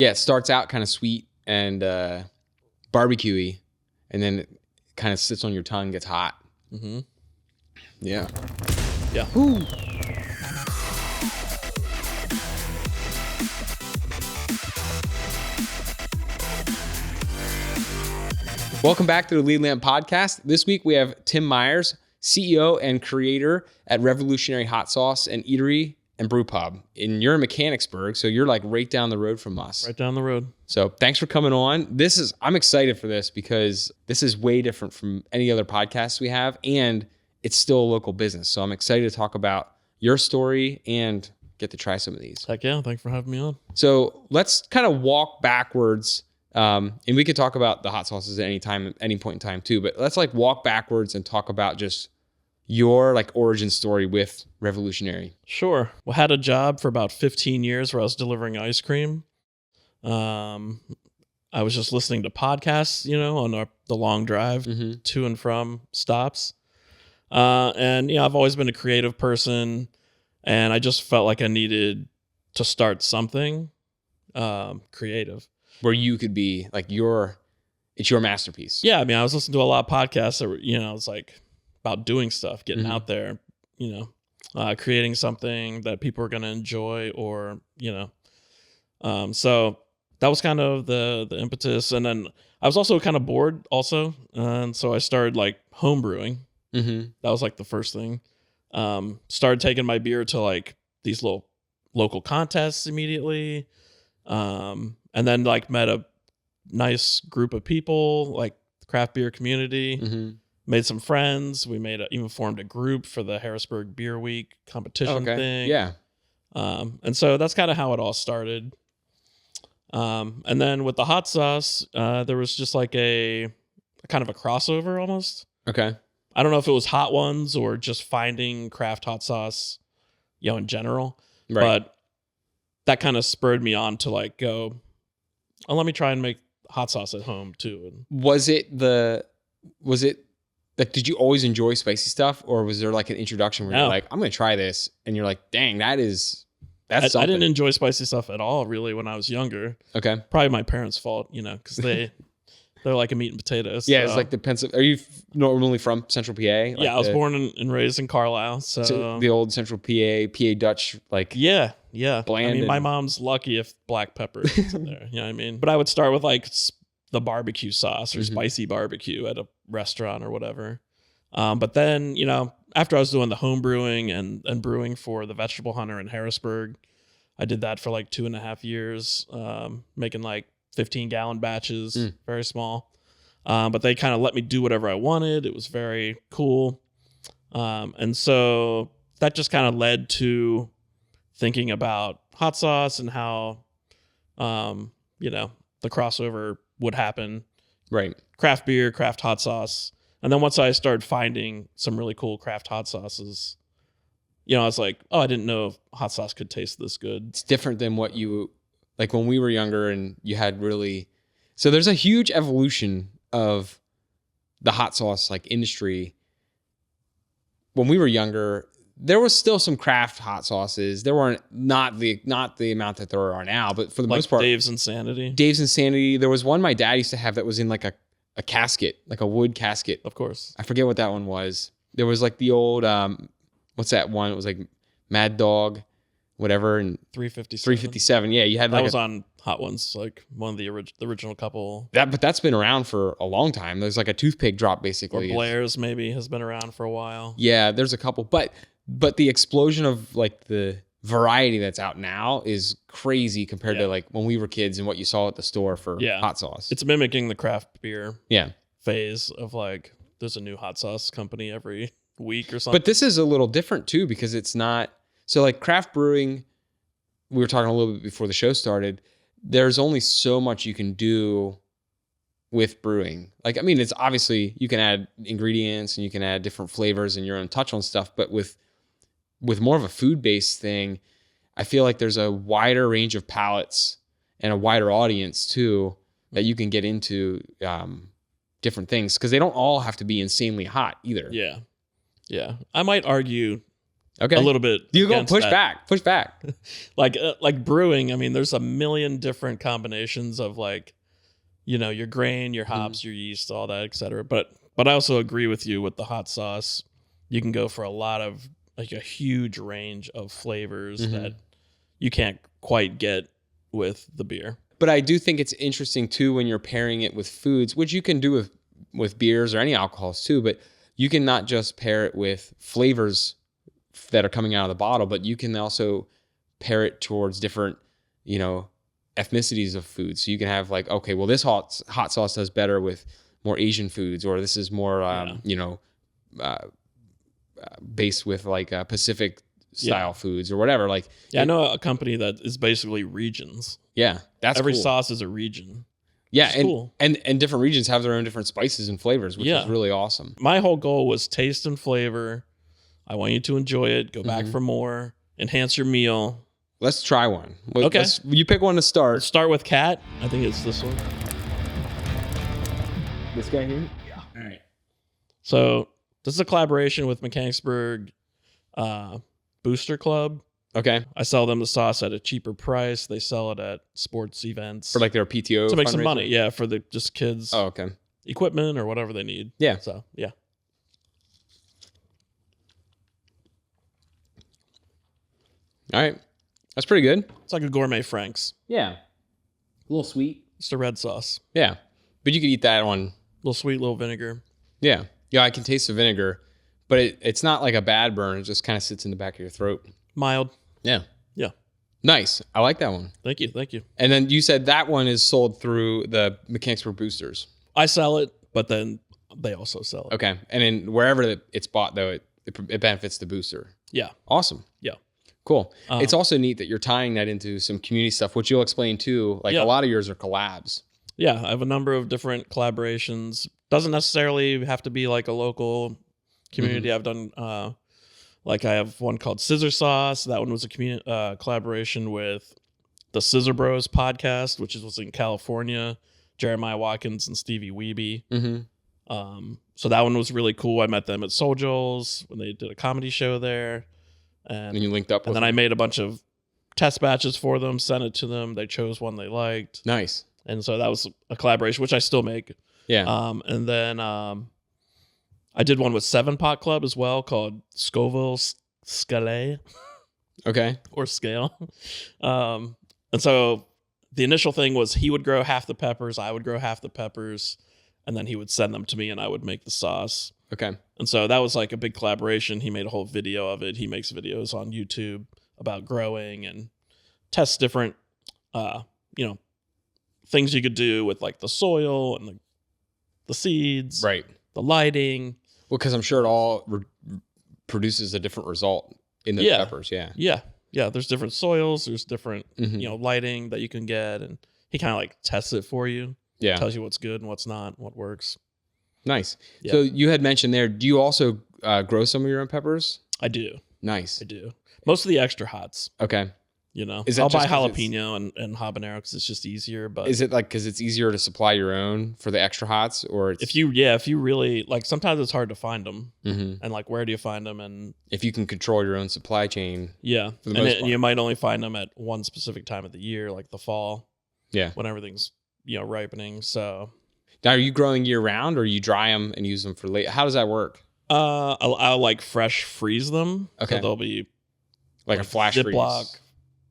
Yeah, it starts out kind of sweet and barbecue-y, and then it kind of sits on your tongue, gets hot. Mm-hmm. Yeah. Yeah. Ooh. Welcome back to the Lead Lamp Podcast. This week we have Tim Myers, CEO and creator at Revolutionary Hot Sauce and Eatery and Brewpub. And you're in Mechanicsburg, so you're like right down the road from us. Right down the road. So thanks for coming on. I'm excited for this because this is way different from any other podcasts we have, and it's still a local business. So I'm excited to talk about your story and get to try some of these. Heck yeah, thanks for having me on. So let's kind of walk backwards. And we could talk about the hot sauces at any time, any point in time too, but let's like walk backwards and talk about just your like origin story with Revolutionary. Sure. Well, had a job for about 15 years where I was delivering ice cream. I was just listening to podcasts, on the long drive to and from stops. And I've always been a creative person, and I just felt like I needed to start something creative. Where you could be like it's your masterpiece. Yeah, I was listening to a lot of podcasts that were, it's like about doing stuff, getting out there, creating something that people are going to enjoy, or so that was kind of the impetus. And then I was also kind of bored also, and so I started like home brewing. That was like the first thing. Started taking my beer to like these little local contests immediately. And then like met a nice group of people, like the craft beer community, made some friends. We even formed a group for the Harrisburg Beer Week competition thing. Yeah. And so that's kind of how it all started. And then with the hot sauce, there was just like a kind of a crossover almost. Okay. I don't know if it was hot ones or just finding craft hot sauce, in general. Right. But that kind of spurred me on to like go, oh, let me try and make hot sauce at home too. Was it like, did you always enjoy spicy stuff, or was there like an introduction where you're like, I'm going to try this, and you're like, dang, that's something. I didn't enjoy spicy stuff at all really when I was younger. Okay. Probably my parents' fault, because they're like a meat and potatoes. Yeah, so. It's like are you normally from Central PA? Like I was born and raised in Carlisle. So the old Central PA Dutch, like yeah. Bland. My mom's lucky if black pepper is in there. You know what I mean? But I would start with like the barbecue sauce or spicy barbecue at a restaurant or whatever. But then, after I was doing the home brewing and brewing for the Vegetable Hunter in Harrisburg, I did that for like 2.5 years, making like 15-gallon batches, very small. But they kind of let me do whatever I wanted. It was very cool. And so that just kind of led to thinking about hot sauce and how, the crossover would happen. Right. Craft beer, craft hot sauce. And then once I started finding some really cool craft hot sauces, I was like, oh, I didn't know hot sauce could taste this good. It's different than what you, like when we were younger and you had so there's a huge evolution of the hot sauce like industry. When we were younger, there was still some craft hot sauces. There weren't not the amount that there are now, but for the most part, Dave's Insanity. There was one my dad used to have that was in like a casket, like a wood casket. Of course. I forget what that one was. There was like the old what's that one? It was like Mad Dog, whatever, and 357. Yeah, you had like that was on Hot Ones, like one of the original couple. But that's been around for a long time. There's like a toothpick drop basically. Or Blair's maybe has been around for a while. Yeah, there's a couple, but the explosion of like the variety that's out now is crazy compared to like when we were kids and what you saw at the store for hot sauce. It's mimicking the craft beer phase of like there's a new hot sauce company every week or something. But this is a little different too because it's not so like craft brewing. We were talking a little bit before the show started. There's only so much you can do with brewing. Like, it's obviously you can add ingredients and you can add different flavors and your own touch on stuff, but with more of a food-based thing, I feel like there's a wider range of palates and a wider audience too that you can get into different things because they don't all have to be insanely hot either. Yeah. I might argue Okay. a little bit. You go against push that. back. Like brewing. I mean, there's a million different combinations of like, your grain, your hops, your yeast, all that, etc. But I also agree with you with the hot sauce. You can go for a lot of like a huge range of flavors that you can't quite get with the beer. But I do think it's interesting too when you're pairing it with foods, which you can do with beers or any alcohols too, but you can not just pair it with flavors that are coming out of the bottle, but you can also pair it towards different, ethnicities of food. So you can have like, okay, well, this hot sauce does better with more Asian foods, or this is more, based with like Pacific style foods or whatever. Like, I know a company that is basically regions. Yeah, that's every cool. sauce is a region. Yeah, and, cool. and different regions have their own different spices and flavors, which is really awesome. My whole goal was taste and flavor. I want you to enjoy it. Go back for more. Enhance your meal. Let's try one. Okay. You pick one to start. Let's start with Cat. I think it's this one. This guy here? Yeah. All right. So this is a collaboration with Mechanicsburg Booster Club. Okay. I sell them the sauce at a cheaper price. They sell it at sports events. For like their PTO to make some money. Yeah, for the just kids. Oh, okay. Equipment or whatever they need. Yeah. So, yeah. All right. That's pretty good. It's like a gourmet Frank's. Yeah. A little sweet. It's a red sauce. Yeah. But you could eat that on. A little sweet, little vinegar. Yeah. Yeah, I can taste the vinegar, but it's not like a bad burn. It just kind of sits in the back of your throat. Mild. Yeah. Yeah. Nice. I like that one. Thank you. Thank you. And then you said that one is sold through the Mechanicsburg Boosters. I sell it, but then they also sell it. Okay. And then wherever it's bought, though, it benefits the booster. Yeah. Awesome. Yeah. Cool. It's also neat that you're tying that into some community stuff, which you'll explain too. Like a lot of yours are collabs. Yeah. I have a number of different collaborations. Doesn't necessarily have to be like a local community. I've done, like I have one called Scissor Sauce. That one was a collaboration with the Scissor Bros podcast, which was in California. Jeremiah Watkins and Stevie Weeby. So that one was really cool. I met them at Soul Joel's when they did a comedy show there. And you linked up with then them. I made a bunch of test batches for them, sent it to them. They chose one they liked. Nice. And so that was a collaboration, which I still make. Yeah. And then I did one with 7 Pot Club as well called Scoville Scale. Okay. Or Scale. And so the initial thing was he would grow half the peppers, I would grow half the peppers, and then he would send them to me and I would make the sauce. Okay. And so that was like a big collaboration. He made a whole video of it. He makes videos on YouTube about growing and tests different, things you could do with like the soil and the seeds, right? The lighting. Well, because I'm sure it all produces a different result in the peppers. Yeah. Yeah. Yeah. There's different soils. There's different, lighting that you can get. And he kind of like tests it for you. Yeah. Tells you what's good and what's not, what works. Nice. Yeah. So you had mentioned there, do you also grow some of your own peppers? I do. Nice. I do. Most of the extra hots. Okay. I'll buy jalapeno and habanero because it's just easier. But is it like because it's easier to supply your own for the extra hots, or if you really like, sometimes it's hard to find them, and like where do you find them? And if you can control your own supply chain, yeah, and you might only find them at one specific time of the year, like the fall, when everything's ripening. So now, are you growing year round, or you dry them and use them for late? How does that work? I'll like fresh freeze them. Okay, so they'll be like a flash Ziploc. freeze.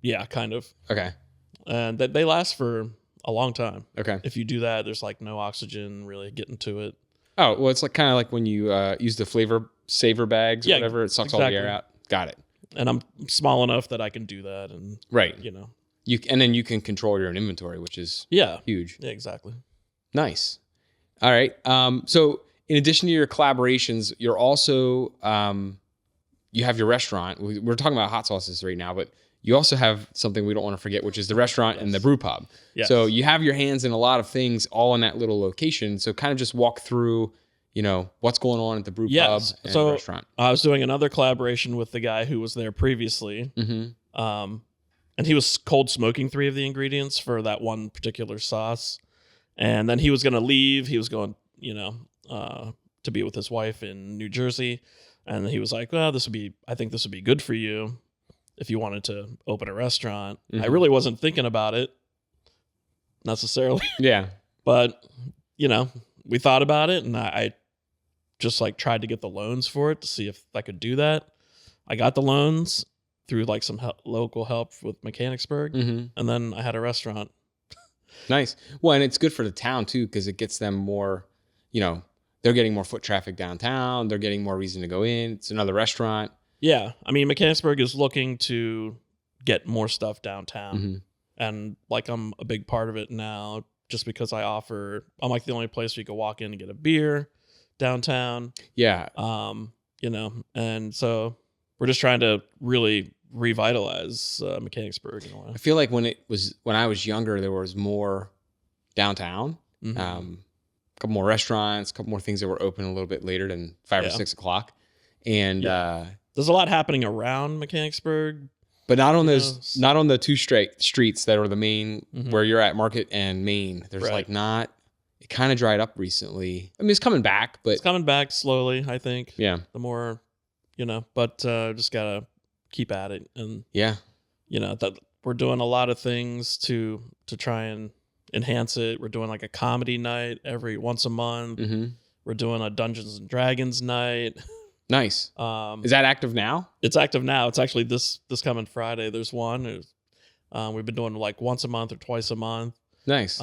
Yeah, kind of. Okay. And they last for a long time. Okay. If you do that, there's like no oxygen really getting to it. Oh, well, it's like kind of like when you use the flavor saver bags or whatever, it sucks all the air out. Got it. And I'm small enough that I can do that. And right. And then you can control your own inventory, which is huge. Yeah, exactly. Nice. All right. So in addition to your collaborations, you're also you have your restaurant. We're talking about hot sauces right now, but you also have something we don't want to forget, which is the restaurant and the brew pub. Yes. So you have your hands in a lot of things all in that little location. So kind of just walk through, what's going on at the brew pub and restaurant. I was doing another collaboration with the guy who was there previously. And he was cold smoking 3 of the ingredients for that one particular sauce. And then he was going to leave. He was going, to be with his wife in New Jersey. And he was like, well, I think this would be good for you if you wanted to open a restaurant. I really wasn't thinking about it necessarily. Yeah. But, we thought about it, and I just like tried to get the loans for it to see if I could do that. I got the loans through like some local help with Mechanicsburg, and then I had a restaurant. Nice. Well, and it's good for the town too, because it gets them more, they're getting more foot traffic downtown. They're getting more reason to go in. It's another restaurant. Yeah. I mean, Mechanicsburg is looking to get more stuff downtown. And like I'm a big part of it now just because I'm like the only place where you can walk in and get a beer downtown. Yeah. And so we're just trying to really revitalize Mechanicsburg in a way. I feel like when I was younger, there was more downtown, a couple more restaurants, a couple more things that were open a little bit later than 5 or 6 o'clock. And there's a lot happening around Mechanicsburg, but not on the two straight streets that are the main where you're at, Market and Main. There's it kind of dried up recently. I mean, it's coming back, but it's coming back slowly, I think. Yeah. The more, but just gotta keep at it. And that we're doing a lot of things to try and enhance it. We're doing like a comedy night once a month. We're doing a Dungeons and Dragons night. Nice. Is that active now? It's active now. It's actually this coming Friday. There's one. We've been doing like once a month or twice a month. Nice.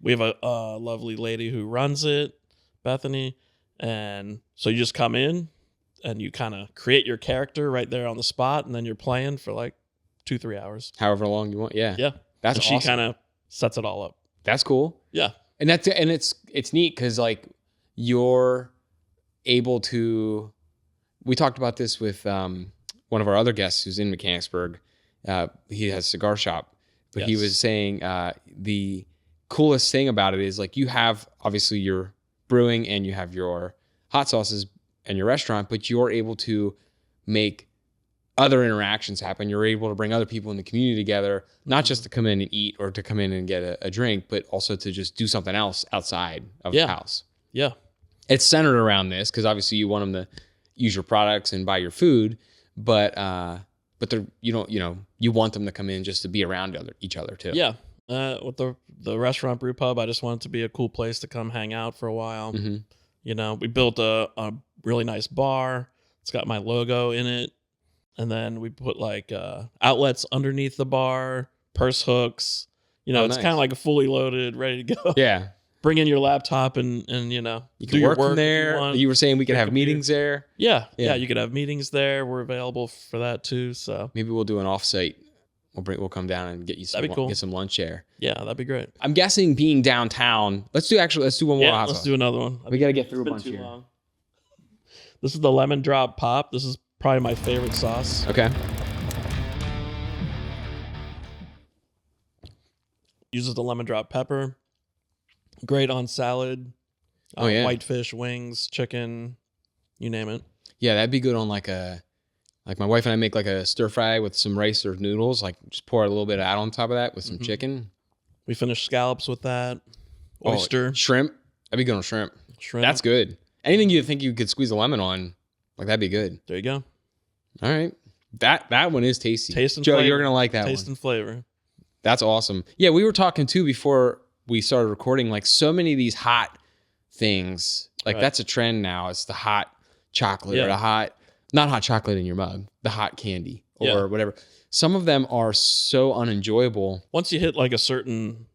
We have a lovely lady who runs it, Bethany. And so you just come in and you kind of create your character right there on the spot. And then you're playing for like 2-3 hours. However long you want. Yeah. Yeah. That's and awesome. She kind of sets it all up. That's cool. Yeah. And it's neat because like you're able to, we talked about this with one of our other guests who's in Mechanicsburg. He has a cigar shop, but he was saying the coolest thing about it is like you have obviously your brewing and you have your hot sauces and your restaurant, but you're able to make other interactions happen. You're able to bring other people in the community together, not just to come in and eat or to come in and get a drink, but also to just do something else outside of the house. Yeah. It's centered around this because obviously you want them to use your products and buy your food, but you want them to come in just to be around each other too. Yeah. With the restaurant Brewpub, I just want it to be a cool place to come hang out for a while. We built a really nice bar. It's got my logo in it. And then we put like outlets underneath the bar, purse hooks. It's kind of like a fully loaded, ready to go. Yeah. Bring in your laptop and you can work from there. You were saying we could have meetings there. Yeah. You could have meetings there. We're available for that too. So maybe we'll do an offsite. We'll come down and get you get some lunch there. Yeah, that'd be great. I'm guessing being downtown. Let's do one more. Yeah, let's do another one. We got to get through a bunch here. Long. This is the lemon drop pop. This is probably my favorite sauce. Okay. Uses the lemon drop pepper. Great on salad. Whitefish, wings, chicken, you name it. Yeah, that'd be good on like my wife and I make like a stir fry with some rice or noodles. Like just pour a little bit out on top of that with some chicken. We finish scallops with that. Oyster, shrimp. That'd be good on shrimp. That's good. Anything you think you could squeeze a lemon on, like that'd be good. There you go. All right, that one is tasty. Taste and Joe, flavor. You're gonna like that. Taste and flavor. That's awesome. Yeah, we were talking too before we started recording. Like so many of these hot things, like that's a trend now. It's the hot chocolate or not hot chocolate in your mug, the hot candy or whatever. Some of them are so unenjoyable. Once you hit like a certain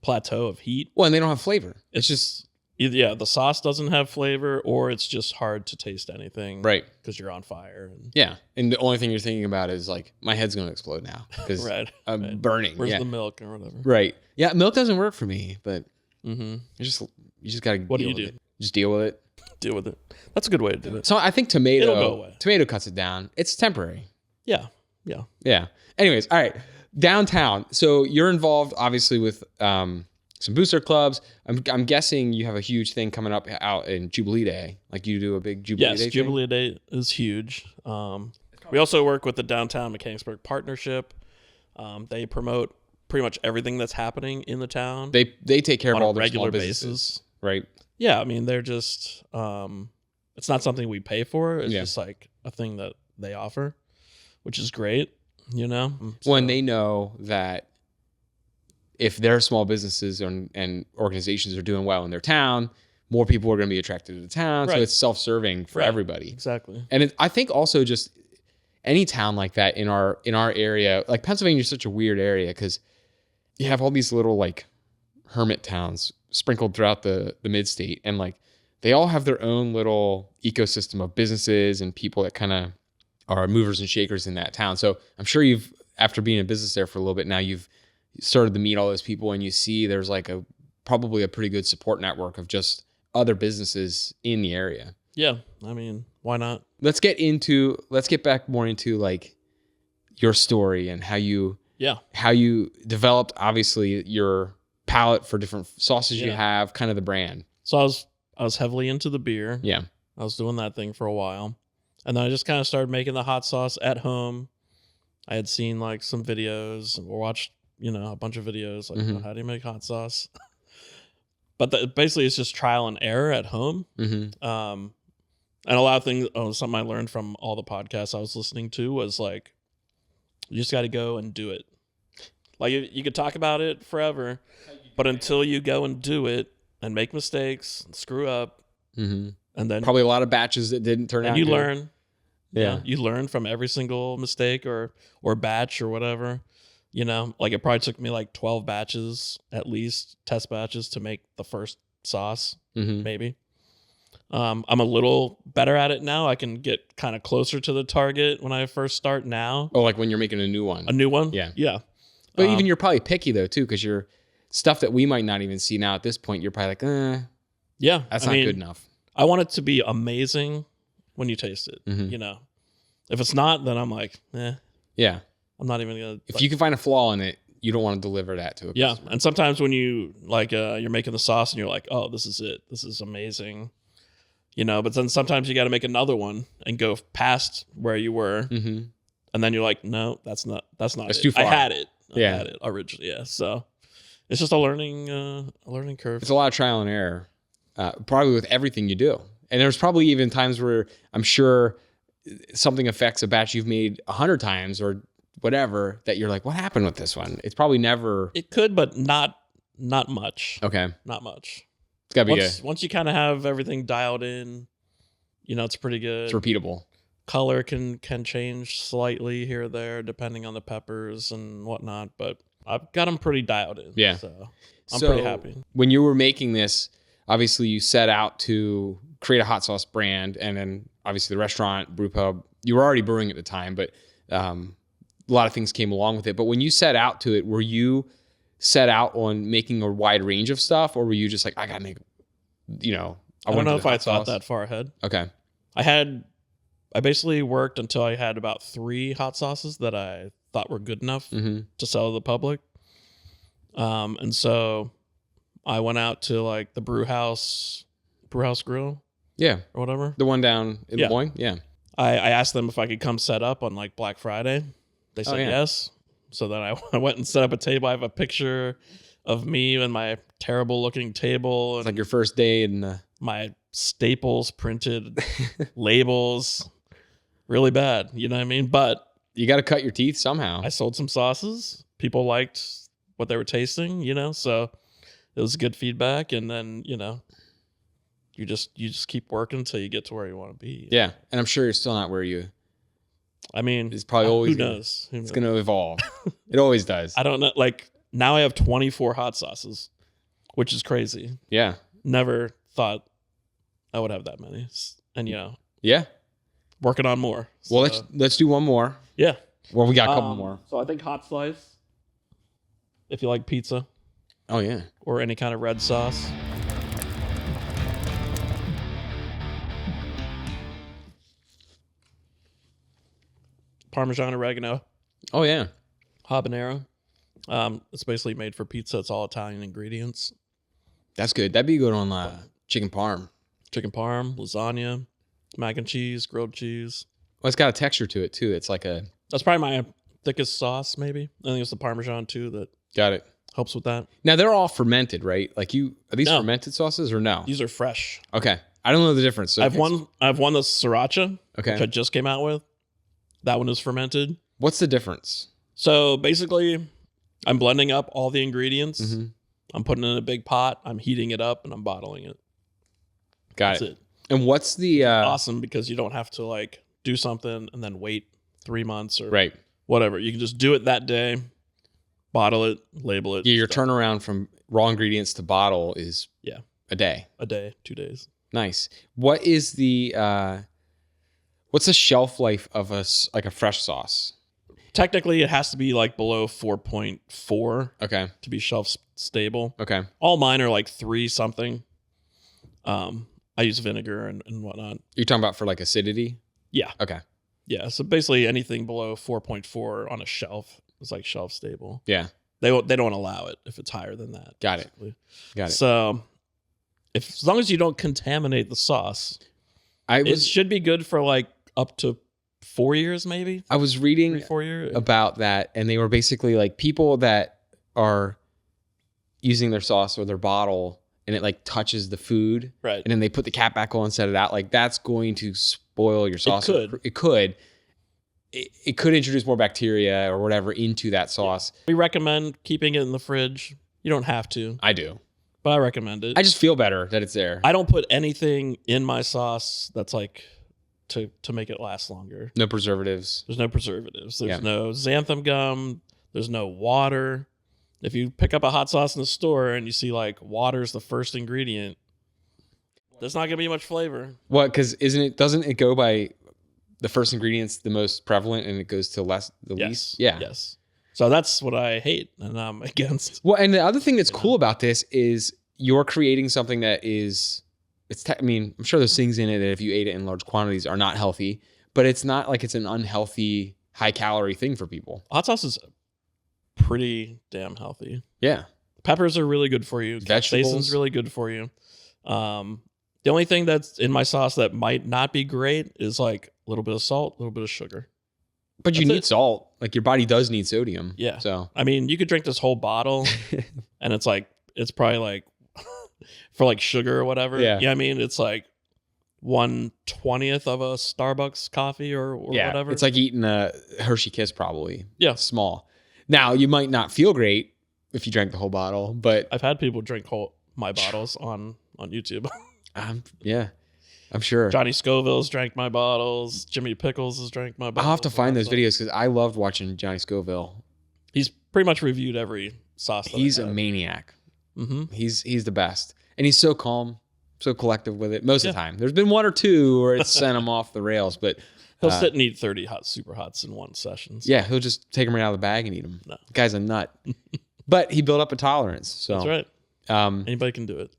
plateau of heat. Well, and they don't have flavor. It's just either the sauce doesn't have flavor or it's just hard to taste anything. Right. Because you're on fire. And the only thing you're thinking about is like, my head's going to explode now because I'm burning. Where's the milk or whatever? Right. Yeah. Milk doesn't work for me, but you just got to What do you do? Just deal with it. Deal with it. That's a good way to do it. So I think tomato It'll go away. Tomato cuts it down. It's temporary. Yeah. Anyways, all right. Downtown. So you're involved obviously with some booster clubs. I'm guessing you have a huge thing coming up out in Jubilee Day. Like you do a big Jubilee Day. Yes, Jubilee Day is huge. We also work with the Downtown Mechanicsburg Partnership. They promote pretty much everything that's happening in the town. They take care of all the regular small businesses, basis. Right? Yeah, I mean they're just it's not something we pay for. It's Yeah. just like a thing that they offer, which is great, you know? When they know that if their small businesses and organizations are doing well in their town, more people are going to be attracted to the town. So Right. it's self-serving for everybody. Exactly. And I think also just any town like that in our area, like Pennsylvania is such a weird area because you have all these little like hermit towns sprinkled throughout the mid-state, and like they all have their own little ecosystem of businesses and people that kind of are movers and shakers in that town. So I'm sure after being in business there for a little bit now, you've started to meet all those people, and you see there's like probably a pretty good support network of just other businesses in the area. Yeah. I mean, why not? Let's get back more into like your story and how you developed obviously your palate for different sauces you have, kind of the brand. So I was heavily into the beer. Yeah. I was doing that thing for a while. And then I just kind of started making the hot sauce at home. I had seen like some videos or watched, a bunch of videos like how do you make hot sauce? But basically it's just trial and error at home. And a lot of things, something I learned from all the podcasts I was listening to was like, you just got to go and do it. Like you could talk about it forever, but until you go and do it and make mistakes and screw up, and then probably a lot of batches that didn't turn out. And you good. learn. Yeah. You learn from every single mistake or batch or whatever. Like it probably took me like 12 batches, at least test batches to make the first sauce, maybe. I'm a little better at it now. I can get kind of closer to the target when I first start now. Oh, like when you're making a new one. A new one? Yeah. Yeah. But even you're probably picky though too, because you're stuff that we might not even see now at this point. You're probably like, yeah, that's not good enough. I want it to be amazing when you taste it. If it's not, then I'm like, yeah, I'm not even gonna. If you can find a flaw in it, you don't want to deliver that to a customer. And sometimes when you like you're making the sauce and you're like, oh, this is it. This is amazing. But then sometimes you got to make another one and go past where you were, and then you're like, no, that's not it. Too far. I had it Yeah, originally. Yeah, so it's just a learning curve. It's a lot of trial and error, probably with everything you do. And there's probably even times where I'm sure something affects a batch you've made 100 times or whatever that you're like, what happened with this one? It's probably never. It could, but not much. Okay, not much. It's gotta be once you kind of have everything dialed in, it's pretty good. It's repeatable. Color can change slightly here or there depending on the peppers and whatnot, but I've got them pretty dialed in. Yeah, so I'm pretty happy. When you were making this, obviously you set out to create a hot sauce brand, and then obviously the restaurant, Brewpub, you were already brewing at the time, but a lot of things came along with it. But when you set out to it, were you set out on making a wide range of stuff, or were you just like, I gotta make, I don't know if I thought that far ahead. Okay. I basically worked until I had about 3 hot sauces that I thought were good enough to sell to the public. And so I went out to like the Brewhouse Grill. Yeah. Or whatever. The one down in Des Moines. Yeah. I asked them if I could come set up on like Black Friday. They said yes. So then I went and set up a table. I have a picture of me and my terrible looking table. It's like your first day in my Staples printed labels. Really bad. You know what I mean? But you got to cut your teeth somehow. I sold some sauces. People liked what they were tasting, so it was good feedback. And then, you just keep working until you get to where you want to be. Yeah. And I'm sure you're still not where you. I mean, it's probably always. Who knows? It's going to evolve. It always does. I don't know. Like now I have 24 hot sauces, which is crazy. Yeah. Never thought I would have that many. And yeah. Working on more. So. Well, let's do one more. Yeah. Well, we got a couple more. So I think hot slice. If you like pizza. Oh yeah. Or any kind of red sauce. Parmesan oregano. Oh yeah. Habanero. It's basically made for pizza. It's all Italian ingredients. That's good. That'd be good on chicken parm. Chicken parm, lasagna, mac and cheese, grilled cheese. Well, it's got a texture to it too. It's like that's probably my thickest sauce, maybe. I think it's the Parmesan too that got it. Helps with that. Now they're all fermented, right? Like are these fermented sauces or no? These are fresh. Okay. I don't know the difference. So I've one that's sriracha, Okay. which I just came out with. That one is fermented. What's the difference? So basically, I'm blending up all the ingredients. Mm-hmm. I'm putting it in a big pot. I'm heating it up and I'm bottling it. Got That's it. it. And what's the Awesome, because you don't have to like do something and then wait 3 months or right? whatever. You can just do it that day, bottle it, label it. Yeah, your turnaround from raw ingredients to bottle is a day. A day, 2 days. Nice. What is the what's the shelf life of a fresh sauce? Technically, it has to be like below 4.4 Okay. to be shelf stable. Okay. All mine are like 3 something. I use vinegar and whatnot. You're talking about for like acidity? Yeah. Okay. Yeah. So basically anything below 4.4 on a shelf is like shelf stable. Yeah. They don't allow it if it's higher than that. Got it. basically. Got it. So as long as you don't contaminate the sauce, it should be good for like up to 4 years, maybe. I was reading 3-4 years about that, and they were basically like people that are using their sauce or their bottle and it like touches the food, right? And then they put the cap back on and set it out. Like that's going to spoil your sauce. It could introduce more bacteria or whatever into that sauce. Yeah. We recommend keeping it in the fridge. You don't have to. I do, but I recommend it. I just feel better that it's there. I don't put anything in my sauce that's like to make it last longer. No preservatives. There's no preservatives. There's no xanthan gum. There's no water. If you pick up a hot sauce in the store and you see like water's the first ingredient, there's not gonna be much flavor. What? Because doesn't it go by the first ingredient's the most prevalent and it goes to least? Yeah. Yes. So that's what I hate and I'm against. Well, and the other thing that's cool about this is you're creating something that is, I mean, I'm sure there's things in it that if you ate it in large quantities are not healthy, but it's not like it's an unhealthy, high calorie thing for people. Hot sauce is pretty damn healthy. Yeah. Peppers are really good for you. Vegetables. Capsaicin's really good for you. The only thing that's in my sauce that might not be great is like a little bit of salt, a little bit of sugar. But you need salt. Like your body does need sodium. Yeah. So I mean, you could drink this whole bottle and it's probably like for like sugar or whatever. Yeah. I mean, it's like 1/20th of a Starbucks coffee or whatever. It's like eating a Hershey Kiss probably. Yeah. Small. Now you might not feel great if you drank the whole bottle, but I've had people drink my bottles on YouTube. Yeah, I'm sure. Johnny Scoville's drank my bottles. Jimmy Pickles has drank my bottles. I'll have to find those videos because I loved watching Johnny Scoville. He's pretty much reviewed every sauce. He's a maniac. Mm-hmm. He's the best. And he's so calm, so collective with it most of the time. There's been one or two where it's sent him off the rails, but he'll sit and eat 30 super hots in one session. So. Yeah, he'll just take them right out of the bag and eat them. No. The guy's a nut. But he built up a tolerance. So that's right. Anybody can do it.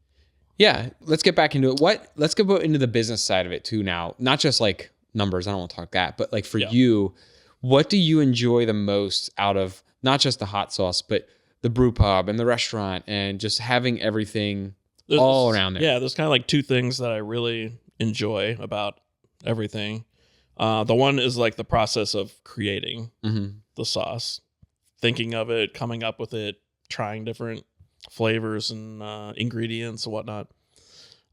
Yeah, let's get back into it. Let's go into the business side of it too now. Not just like numbers, I don't want to talk that, but like for you, what do you enjoy the most out of not just the hot sauce, but the brew pub and the restaurant and just having everything all around there? Yeah, there's kind of like two things that I really enjoy about everything. The one is like the process of creating the sauce, thinking of it, coming up with it, trying different flavors and ingredients and whatnot.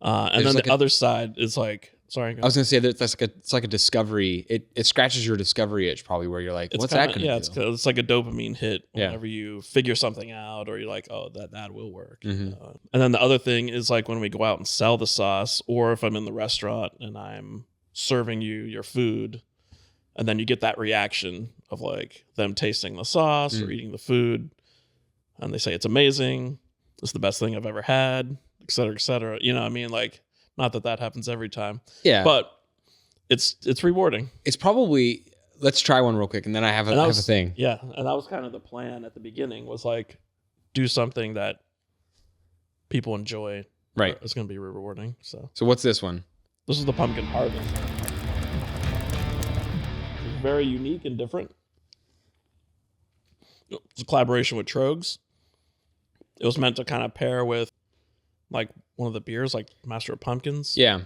And then the other side is like, sorry. I was going to say that it's like a discovery. It scratches your discovery itch probably where you're like, what's that going to do? Yeah, it's like a dopamine hit whenever you figure something out or you're like, oh, that will work. And then the other thing is like when we go out and sell the sauce, or if I'm in the restaurant and I'm serving you your food, and then you get that reaction of like them tasting the sauce or eating the food, and they say it's amazing, it's the best thing I've ever had, et cetera, et cetera. You know what I mean? Like, not that happens every time. Yeah. But it's rewarding. It's probably, let's try one real quick, and then I have a thing. Yeah, and that was kind of the plan at the beginning, was like, do something that people enjoy. Right. It's going to be rewarding. So what's this one? This is the pumpkin harvest. It's very unique and different. It's a collaboration with Trogs. It was meant to kind of pair with like one of the beers, like Master of Pumpkins. Yeah.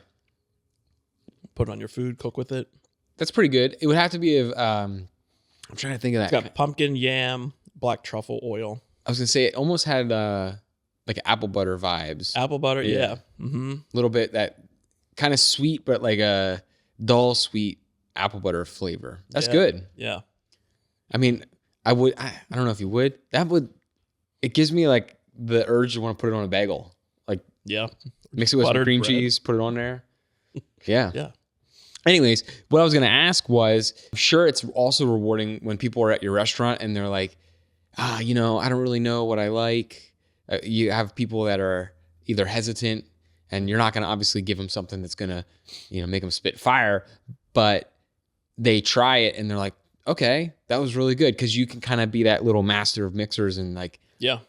Put it on your food, cook with it. That's pretty good. It would have to be I'm trying to think of that. It's got pumpkin, yam, black truffle oil. I was going to say it almost had like apple butter vibes. Apple butter, yeah. Mm-hmm. A little bit that kind of sweet, but like a dull sweet apple butter flavor. That's good. Yeah. I mean, I don't know if you would. It gives me like the urge to want to put it on a bagel. Like, yeah, mix it with some cream bread. cheese, put it on there. Yeah. Yeah. Anyways, what I was going to ask was, I'm sure it's also rewarding when people are at your restaurant and they're like, I don't really know what I like. You have people that are either hesitant, and you're not going to obviously give them something that's going to, make them spit fire, but they try it and they're like, okay, that was really good. Cause you can kind of be that little master of mixers and like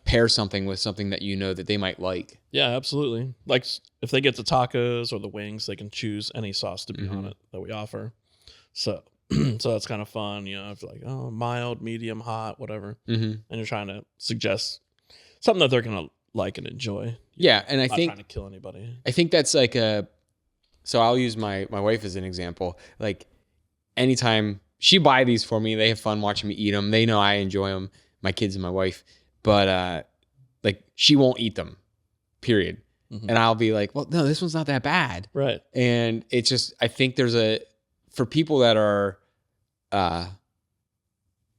pair something with something that that they might like. Yeah, absolutely. Like if they get the tacos or the wings, they can choose any sauce to be on it that we offer. So that's kind of fun. If like, mild, medium, hot, whatever. And you're trying to suggest something that they're going to like and enjoy. Yeah. And I think, not trying to kill anybody. I think that's like so I'll use my wife as an example. Like anytime she buy these for me, they have fun watching me eat them. They know I enjoy them, my kids and my wife, but like she won't eat them, period. And I'll be like, well, no, this one's not that bad. Right. And it's just, I think for people that are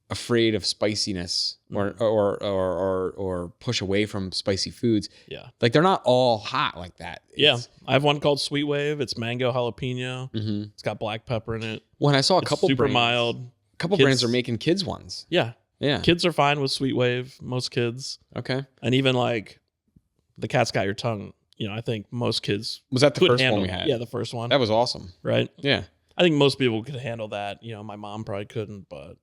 afraid of spiciness or push away from spicy foods. Yeah. Like they're not all hot like that. I have one called Sweet Wave. It's mango jalapeno. It's got black pepper in it. When I saw a couple super brands, mild. A couple brands are making kids ones. Yeah. Yeah. Kids are fine with Sweet Wave. Most kids. Okay. And even like the cat's got your tongue. I think most kids. Was that the first one we had? Yeah, the first one. That was awesome. Right? Yeah. I think most people could handle that. My mom probably couldn't, but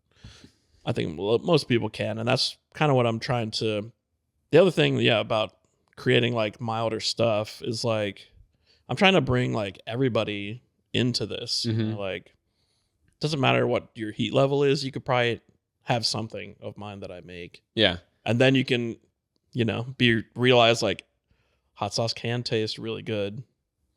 I think most people can. And that's kind of what I'm trying to. The other thing, about creating like milder stuff is like, I'm trying to bring like everybody into this. Like, doesn't matter what your heat level is. You could probably have something of mine that I make. Yeah. And then you can, realize like hot sauce can taste really good.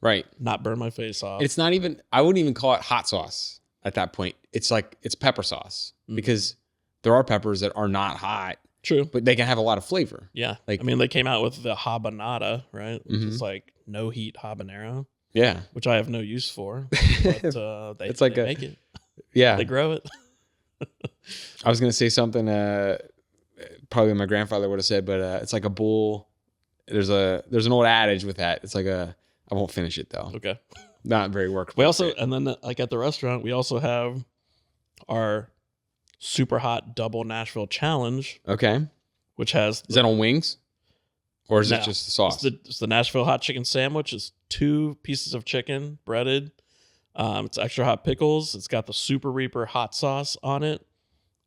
Right. Not burn my face off. It's not even, I wouldn't even call it hot sauce at that point. It's like, it's pepper sauce because there are peppers that are not hot. True. But they can have a lot of flavor. Yeah. Like, they came out with the habanada, right? Which is like no heat habanero. Yeah. Which I have no use for. But they make it. Yeah. They grow it. I was going to say something probably my grandfather would have said, but it's like a bull. There's an old adage with that. It's like I won't finish it though. Okay. Not very workable. We also, and then like at the restaurant, we also have our super hot double Nashville challenge. Okay. Which has... Is that on wings? Or is it just the sauce? It's the Nashville hot chicken sandwich. It's 2 pieces of chicken breaded. It's extra hot pickles. It's got the Super Reaper hot sauce on it.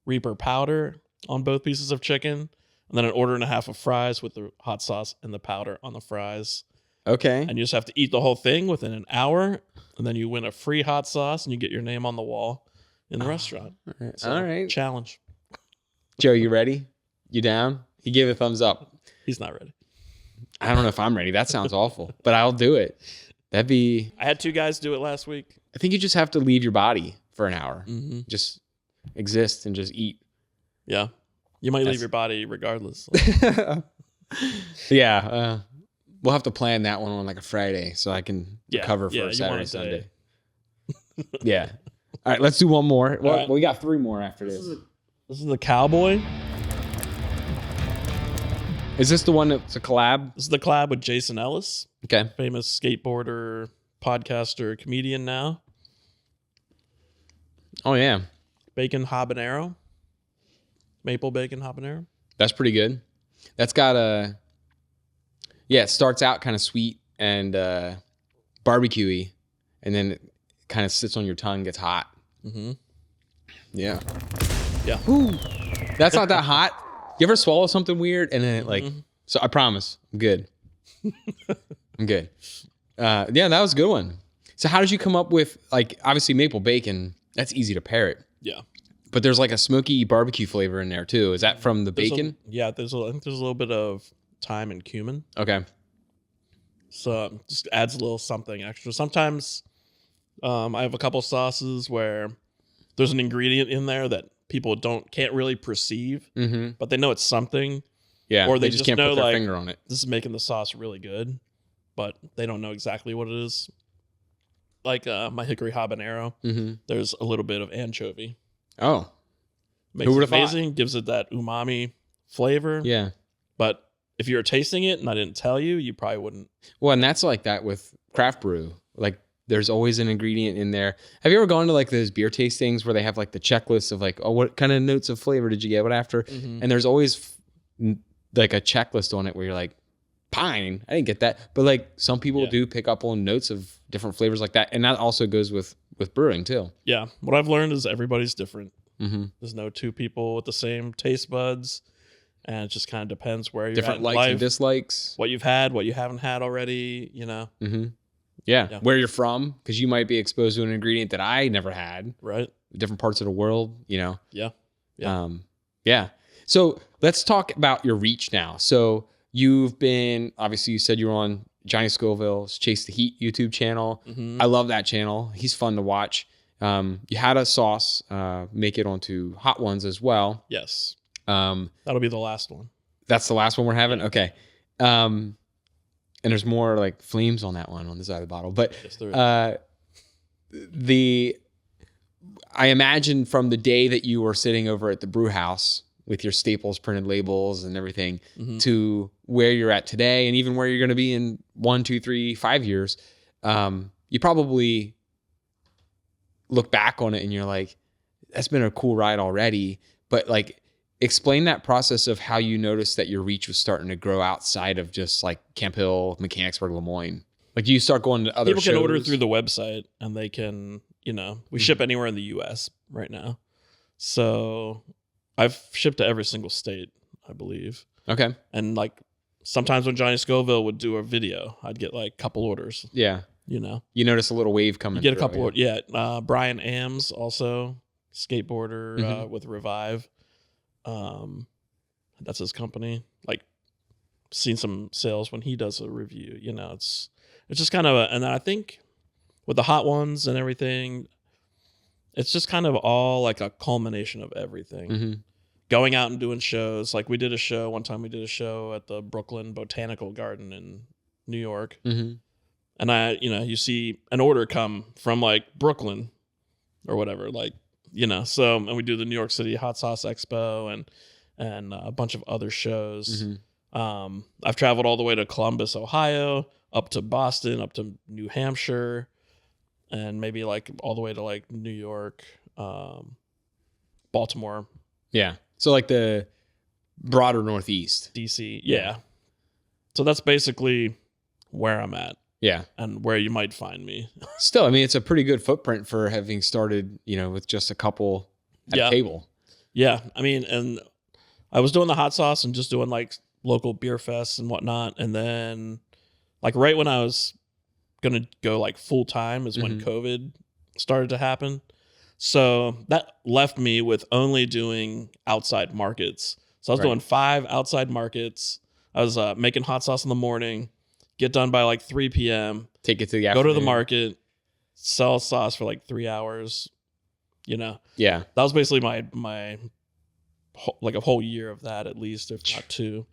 Reaper powder on both pieces of chicken. And then an order and a half of fries with the hot sauce and the powder on the fries. Okay. And you just have to eat the whole thing within an hour. And then you win a free hot sauce and you get your name on the wall in the restaurant. All right. So, all right. Challenge. Joe, you ready? You down? He gave a thumbs up. He's not ready. I don't know if I'm ready. That sounds awful, but I'll do it. That'd be... I had 2 guys do it last week. I think you just have to leave your body for an hour. Mm-hmm. Just exist and just eat. Yeah. You might leave your body regardless. Yeah. We'll have to plan that one on like a Friday so I can recover for a Saturday, Sunday. Yeah. All right. Let's do one more. Well, right. We got 3 more after this. This is the Cowboy. Is this the one that's a collab? This is the collab with Jason Ellis. Okay. Famous skateboarder, podcaster, comedian now. Oh, yeah. Bacon habanero. Maple bacon habanero. That's pretty good. That's got a... Yeah, it starts out kind of sweet and barbecue-y, and then it kind of sits on your tongue, gets hot. Mm-hmm. Yeah. Yeah. Ooh. That's not that hot. You ever swallow something weird and then it like... So I promise, I'm good. I'm good. Yeah, that was a good one. So how did you come up with, like, obviously maple bacon, that's easy to pair it. Yeah. But there's like a smoky barbecue flavor in there too. Is that from the bacon? I think there's a little bit of thyme and cumin. Okay. So just adds a little something extra. Sometimes I have a couple sauces where there's an ingredient in there that people can't really perceive, but they know it's something. Yeah. Or they just can't know put their like finger on it. This is making the sauce really good, but they don't know exactly what it is. like my hickory habanero, Mm-hmm. there's a little bit of anchovy. Oh, Makes Who it would've thought? amazing, gives it that umami flavor. yeah. But if you were tasting it and I didn't tell you, you probably wouldn't. Well, and that's like that with craft brew. Like there's always an ingredient in there. Have you ever gone to like those beer tastings where they have like the checklist of like, oh, what kind of notes of flavor did you get? What after? Mhm. And there's always like a checklist on it where you're like, pine, I didn't get that. But like some people Yeah. do pick up on notes of different flavors like that. And that also goes with brewing too. Yeah. What I've learned is everybody's different. Mm-hmm. There's no two people with the same taste buds. And it just kind of depends where you're Different at in likes life, and dislikes. what you've had, what you haven't had already, you know. Mm-hmm. Yeah. Yeah. Where you're from, because you might be exposed to an ingredient that I never had. Right. Different parts of the world, you know. Yeah. Yeah. Yeah. So let's talk about your reach now. So you've been, obviously you said you were on Johnny Scoville's Chase the Heat YouTube channel. Mhm. I love that channel. He's fun to watch. You had a sauce, make it onto Hot Ones as well. Yes. That's That'll be the last one. the last one we're having. Okay. And there's more like flames on that one on the side of the bottle, but, Yes, there is. I imagine from the day that you were sitting over at the brew house with your Staples printed labels and everything Mhm. to where you're at today, and even where you're going to be in 1, 2, 3, 5 years, you probably look back on it and you're like, that's been a cool ride already. But like, explain that process of how you noticed that your reach was starting to grow outside of just like Camp Hill, Mechanicsburg, Lemoyne. Like you start going to other People shows. can order through the website and they can, we Mm-hmm. ship anywhere in the US right now. So I've shipped to every single state, I believe. Okay. And like sometimes when Johnny Scoville would do a video, I'd get like a couple orders, Yeah. you know. You notice a little wave coming You get a through, couple Brian Ams also, skateboarder Mhm. with Revive. That's his company. Like seen some sales when he does a review, you know. It's just kind of and I think with the Hot Ones and everything, it's just kind of all like a culmination of everything. Mm-hmm. Going out and doing shows. Like we did a show one time. We did a show at the Brooklyn Botanical Garden in New York, Mm-hmm. and you see an order come from like Brooklyn or whatever, like So and we do the New York City Hot Sauce Expo and a bunch of other shows. Mm-hmm. I've traveled all the way to Columbus, Ohio, up to Boston, up to New Hampshire, and maybe like all the way to like New York, Baltimore, Yeah. So like the broader Northeast. DC. Yeah. So that's basically where I'm at Yeah. and where you might find me. Still, I mean, it's a pretty good footprint for having started, with just a couple at Yeah. a table. Yeah. I mean, and I was doing the hot sauce and just doing like local beer fests and whatnot. And then like right when I was going to go like full time is when Mhm. COVID started to happen. So that left me with only doing outside markets. So I was Right. doing 5 outside markets. I was making hot sauce in the morning, get done by like 3 p.m., Take it to the go afternoon. to the market, sell sauce for like 3 hours. Yeah. That was basically my like a whole year of that at least, if not 2.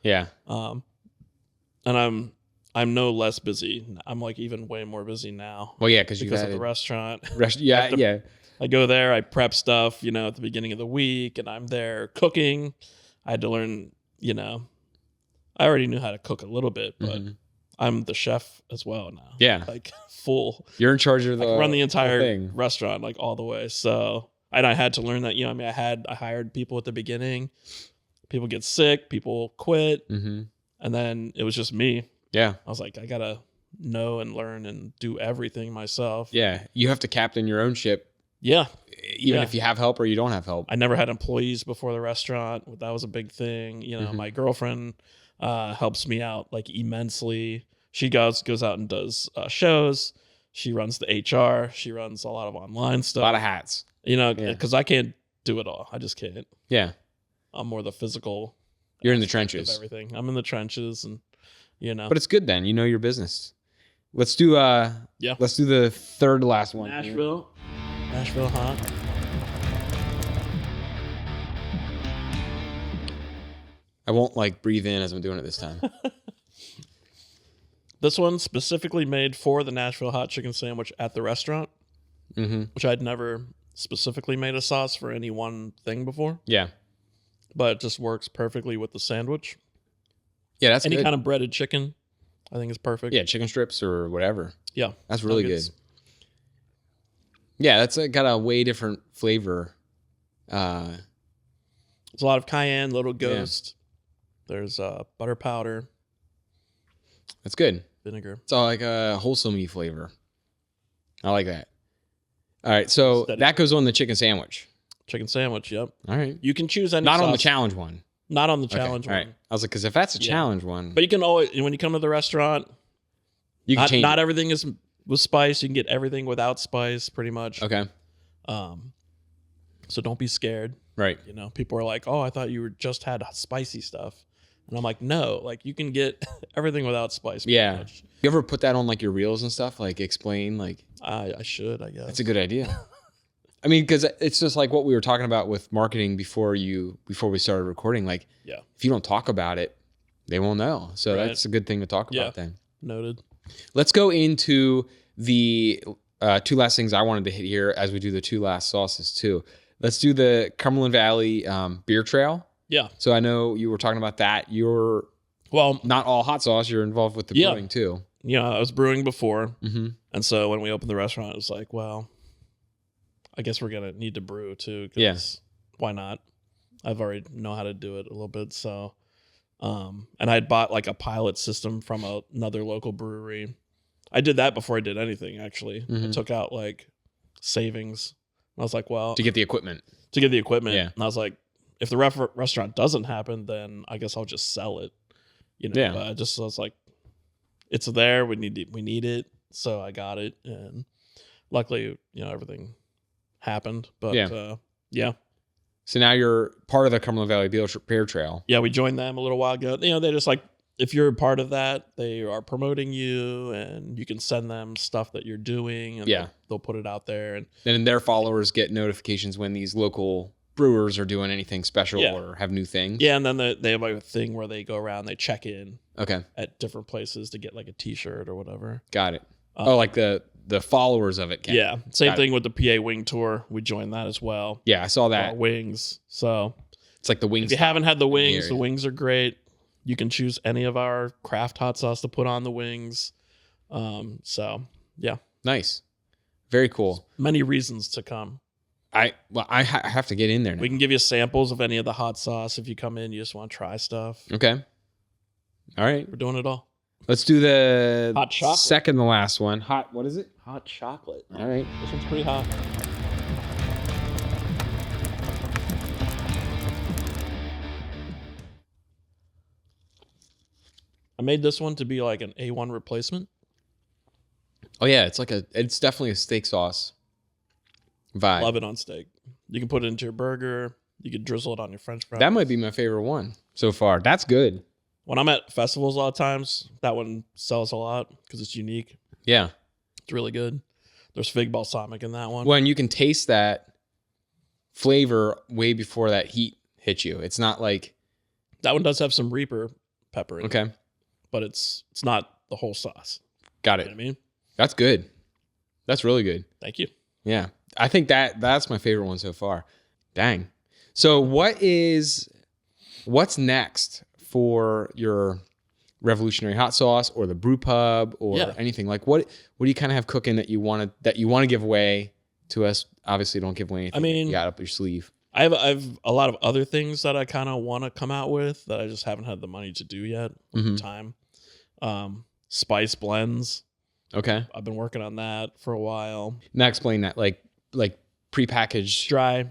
Yeah. And I'm no less busy. I'm like even way more busy now Well, yeah, because you because got of the restaurant. Yeah. have to- Yeah. I go there, I prep stuff, at the beginning of the week, and I'm there cooking. I had to learn, I already knew how to cook a little bit, but Mhm. I'm the chef as well now. Yeah. Like full. You're in charge of the I run the entire thing. restaurant like all the way. So, and I had to learn that, I hired people at the beginning. People get sick, people quit, Mm-hmm. and then it was just me. Yeah. I was like, I gotta know and learn and do everything myself. Yeah. You have to captain your own ship, Yeah. even Yeah. if you have help or you don't have help. I never had employees before the restaurant. That was a big thing. Mhm. My girlfriend helps me out like immensely. She goes out and does shows. She runs the HR. She runs a lot of online A stuff. lot of hats. Yeah. Because I can't do it all. I just can't. Yeah. I'm more the physical. You're in the aspect of trenches. everything. I'm in the trenches, and But it's good then. You know your business. Let's do let's do the third to last one. Nashville hot. I won't like breathe in as I'm doing it this time. This one's specifically made for the Nashville hot chicken sandwich at the restaurant, which I'd never specifically made a sauce for any one thing before. Yeah. But it just works perfectly with the sandwich. Yeah, that's any good. kind of breaded chicken, I think is perfect. Yeah, chicken strips or whatever. Yeah. That's really good. Yeah, that's got a way different flavor. There's a lot of cayenne, little ghost. Yeah. There's butter powder. That's good. Vinegar. It's all like a wholesome-y flavor. I like that. All right, so that goes on the chicken sandwich. Chicken sandwich, yep. All right. You can choose any Not sauce. on the challenge one. Not on the challenge one. All right. I was like, because if that's a challenge one. But you can always, when you come to the restaurant, you can change not everything is with spice. You can get everything without spice, pretty much. Okay. So don't be scared. Right. You know, people are like, oh, I thought you just had spicy stuff. And I'm like, no, like you can get everything without spice. Yeah. Much. You ever put that on like your reels and stuff? Like explain like. I should, I guess. That's a good idea. I mean, because it's just like what we were talking about with marketing before we started recording. Like, if you don't talk about it, they won't know. So that's a good thing to talk about then. Noted. Let's go into the two last things I wanted to hit here as we do the two last sauces too. Let's do the Cumberland Valley beer trail. Yeah. So I know you were talking about that. You're not all hot sauce. You're involved with the brewing too. Yeah, I was brewing before. And so when we opened the restaurant, it was like, well, I guess we're going to need to brew too. Yes. Why not? I've already know how to do it a little bit. So, and I had bought like a pilot system from another local brewery. I did that before I did anything, actually. I took out like savings. I was like, well. To get the equipment. Yeah. And I was like, if the restaurant doesn't happen, then I guess I'll just sell it. You know, I was like, it's there. We need it. So I got it. And luckily, you know, everything happened. But yeah. So now you're part of the Cumberland Valley Beer Trail. Yeah, we joined them a little while ago. You know, they just like, if you're a part of that, they are promoting you and you can send them stuff that you're doing and they'll put it out there. And then their followers get notifications when these local brewers are doing anything special or have new things. Yeah, and then they have like a thing where they go around, they check in at different places to get like a t-shirt or whatever. Got it. Like the followers of it can. Yeah, same thing with the PA Wing Tour. We joined that as well. Yeah, I saw that. Wings. So it's like the wings. If you haven't had the wings are great. You can choose any of our craft hot sauce to put on the wings. So yeah. Nice. Very cool. Many reasons to come. I have to get in there now. We can give you samples of any of the hot sauce if you come in. You just want to try stuff. Okay. All right. We're doing it all. Let's do the hot chocolate. Second to last one. What is it? Hot chocolate. All right. This one's pretty hot. I made this one to be like an A1 replacement. Oh yeah, it's definitely a steak sauce vibe. Love it on steak. You can put it into your burger. You can drizzle it on your French fries. That might be my favorite one so far. That's good. When I'm at festivals a lot of times, that one sells a lot because it's unique. Yeah. It's really good. There's fig balsamic in that one. Well, and you can taste that flavor way before that heat hits you. It's not like... That one does have some Reaper pepper in it. But it's not the whole sauce. Got it. You know what I mean? That's good. That's really good. Thank you. Yeah. I think that's my favorite one so far. Dang. So what's next for your revolutionary hot sauce or the Brewpub or anything? Like what do you kind of have cooking that you want to give away to us? Obviously don't give away anything. I mean, you got up your sleeve. I have a lot of other things that I kind of want to come out with that I just haven't had the money to do yet with the time. Spice blends. Okay. I've been working on that for a while. Now explain that, like prepackaged, dry,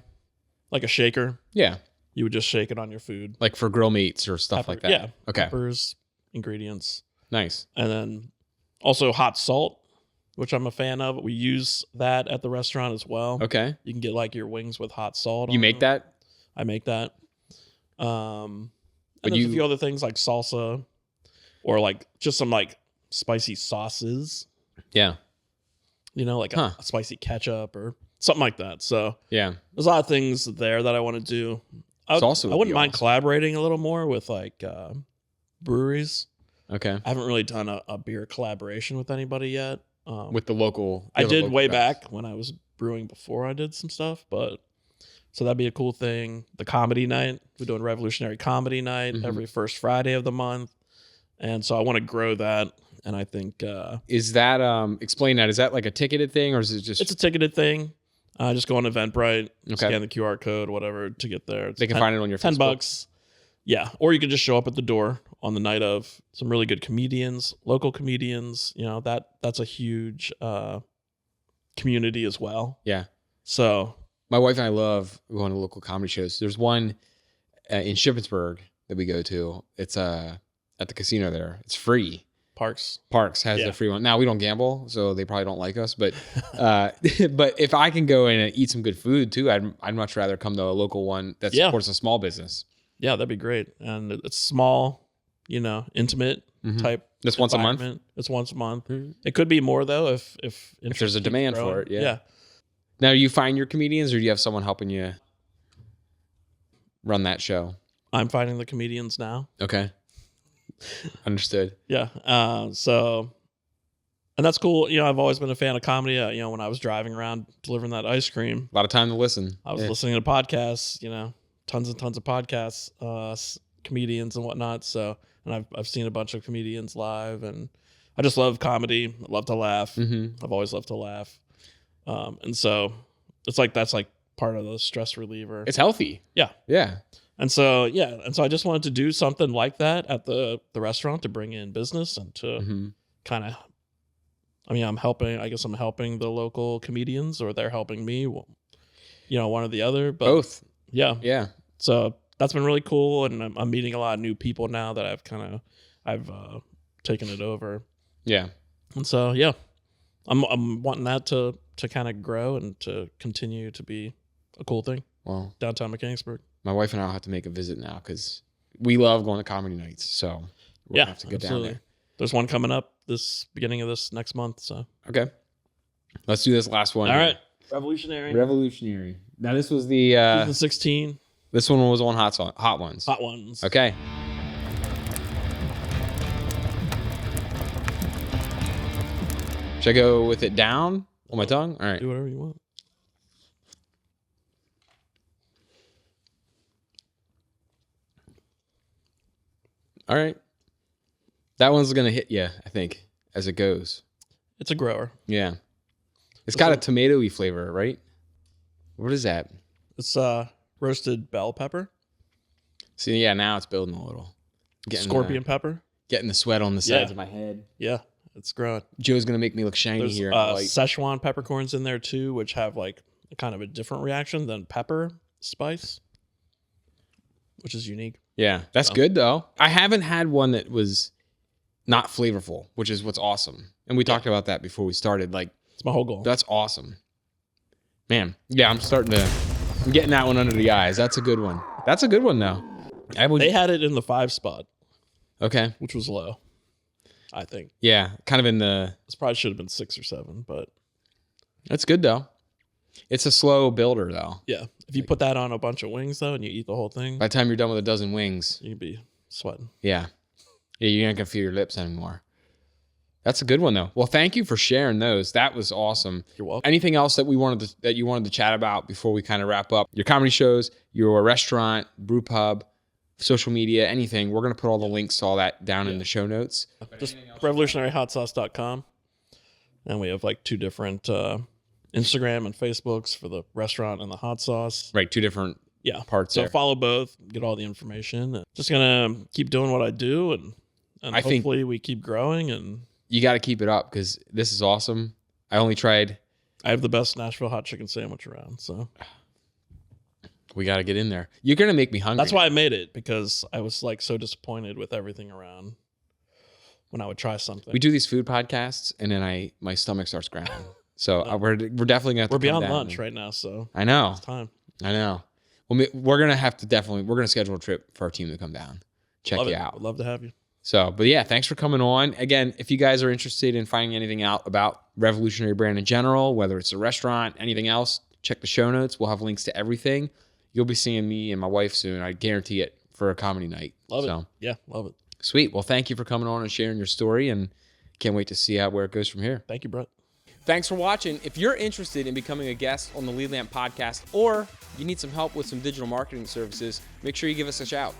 like a shaker. Yeah. You would just shake it on your food. Like for grill meats or stuff like that. Yeah. Okay. Peppers, ingredients. Nice. And then also hot salt, which I'm a fan of. We use that at the restaurant as well. Okay. You can get like your wings with hot salt. You make that? I make that. And there's a few other things like salsa or like just some like spicy sauces. Yeah. You know, like a spicy ketchup or something like that. So yeah, there's a lot of things there that I want to do. I wouldn't mind collaborating a little more with like breweries. Okay. I haven't really done a beer collaboration with anybody yet. With the local. I did local way guys. back when I was brewing before I did some stuff, but so that'd be a cool thing. The comedy night, we're doing Revolutionary Comedy Night every first Friday of the month, and so I want to grow that. And I think is that explain that? Is that like a ticketed thing, or is it just? It's a ticketed thing. Just go on Eventbrite, Okay. scan the QR code, whatever, to get there. It's They can find it on your $10. Facebook. Yeah, or you can just show up at the door on the night of. Some really good comedians, local comedians. You know, that's a huge community as well. Yeah. So My wife and I love going to local comedy shows. There's one in Shippensburg that we go to. It's at the casino there. It's free. Parks Has Yeah. the free one. Now we don't gamble, so they probably don't like us. But but if I can go in and eat some good food too, I'd much rather come to a local one that Yeah. supports a small business. Yeah, that'd be great. And it's small, you know, intimate type. Just once a month? environment. It's once a month. It could be more though if there's a demand for growing. it, yeah. Now, you find your comedians, or do you have someone helping you run that show? I'm finding the comedians now. Okay. Understood. Yeah. So, and that's cool. You know, I've always been a fan of comedy. You know, when I was driving around delivering that ice cream, A lot of time to listen. I was Yeah. listening to podcasts. You know, tons and tons of podcasts, comedians and whatnot. So, and I've seen a bunch of comedians live, and I just love comedy. I love to laugh. Mm-hmm. I've always loved to laugh. And so it's like that's like part of the stress reliever. It's healthy. Yeah. Yeah. And so I just wanted to do something like that at the restaurant to bring in business and to Mm-hmm. kind of, I mean, I'm helping the local comedians, or they're helping me, you know, one or the other, but Both. yeah. Yeah. So that's been really cool. And I'm meeting a lot of new people now that I've taken it over. Yeah. And so, yeah, I'm wanting that to kind of grow and to continue to be a cool thing. Well, Downtown Mechanicsburg. my wife and I will have to make a visit now because we love going to comedy nights. So we'll Yeah, have to get absolutely. down there. There's one coming up this beginning of this next month. So, Okay. Let's do this last one. all here. right. Revolutionary. Revolutionary. Now, this was the, Season 16. this one was on Hot Ones. Hot ones. Okay. Should I go with it down on my tongue? All right. Do whatever you want. All right. That one's going to hit you, I think, as it goes. It's a grower. Yeah. It's got a tomatoey flavor, right? What is that? It's roasted bell pepper, See, yeah, now it's building a little. scorpion pepper. Getting the sweat on the sides Yeah. of my head. Yeah, it's growing. Joe's going to make me look shiny There's here. Szechuan peppercorns in there too, which have like kind of a different reaction than pepper spice, which is unique. Yeah, that's good though. I haven't had one that was not flavorful, which is what's awesome. And we talked about that before we started. Like, It's my whole goal. that's awesome. Man, yeah, I'm getting that one under the eyes. That's a good one. That's a good one though. They had it in the 5 spot, Okay. which was low. I think Yeah, kind of in the. this probably should have been 6 or 7, but That's good though. It's a slow builder though. yeah, if you put that on a bunch of wings though, and you eat the whole thing, By the time you're done with a dozen wings, you'd be sweating. yeah, you ain't gonna feel your lips anymore. That's a good one though. Well, thank you for sharing those. That was awesome. You're welcome. Anything else that you wanted to chat about before we kind of wrap up? Your comedy shows, your restaurant, Brewpub, social media, anything. We're gonna put all the links to all that down in the show notes. Just revolutionaryhotsauce.com, and we have like 2 different Instagram and Facebooks for the restaurant and the hot sauce. Right, 2 different Yeah, parts so there. follow both, get all the information. Just gonna keep doing what I do, and I think- hopefully we keep growing. And You got to keep it up because this is awesome. I only tried. I have the best Nashville hot chicken sandwich around, so We got to get in there. You're gonna make me hungry. that's why I made it, because I was like so disappointed with everything around when I would try something. We do these food podcasts, and then my stomach starts growling. So we're definitely gonna. Have We're to come beyond down lunch and- right now, so I know. it's time. I know. Well, we're gonna have to we're gonna schedule a trip for our team to come down, check Love you it. out. Would love to have you. So, but yeah, thanks for coming on. Again, if you guys are interested in finding anything out about Revolutionary Brand in general, whether it's a restaurant, anything else, check the show notes. We'll have links to everything. You'll be seeing me and my wife soon. I guarantee it, for a comedy night. Love So, it. Yeah, love it. Sweet. Well, thank you for coming on and sharing your story, and can't wait to see where it goes from here. Thank you, Brett. Thanks for watching. If you're interested in becoming a guest on the Lead Lamp podcast, or you need some help with some digital marketing services, make sure you give us a shout.